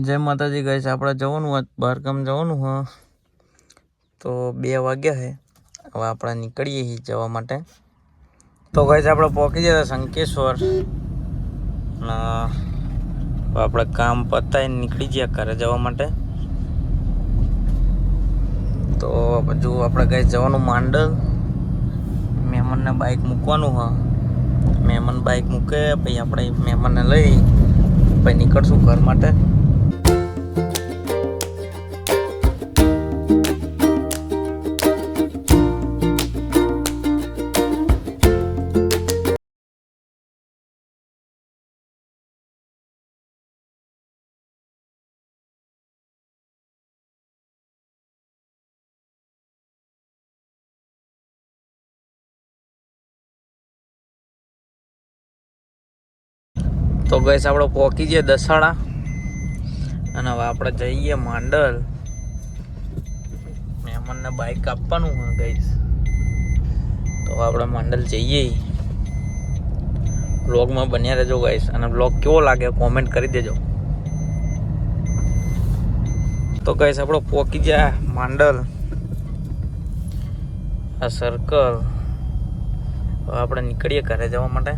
જય માતાજી ગાઈસ, આપણે જવાનું હોય બહારગામ જવાનું હોય તો 2 વાગ્યા છે. હવે આપણે નીકળીએ છીએ જવા માટે. તો ગાઈસ આપણે પહોંચી ગયા શંકેશ્વર અને આપણે કામ પતાવીને નીકળી ગયા ઘરે જવા માટે. તો હજુ આપણે ગાઈસ જવાનું માંડલ. મહેમાનને બાઇક મૂકવાનું હોય. મહેમાન બાઇક મૂકે પછી આપણે મહેમાનને લઈ પછી નીકળશું ઘર માટે. તો ગાઈસ આપણે પહોંચી જઈએ દસાડા અને હવે આપણે જઈએ માંડલ. મહેમાનને બાઇક આપવાનું હોય ગાઈસ, તો આપણે માંડલ જઈએ. બ્લોગમાં બન્યા રહેજો ગાઈસ, અને બ્લોગ કેવો લાગે કોમેન્ટ કરી દેજો. તો ગાઈસ આપણે પહોંચી ગયા માંડલ, આ સર્કલ. હવે આપણે નીકળીએ ઘરે જવા માટે.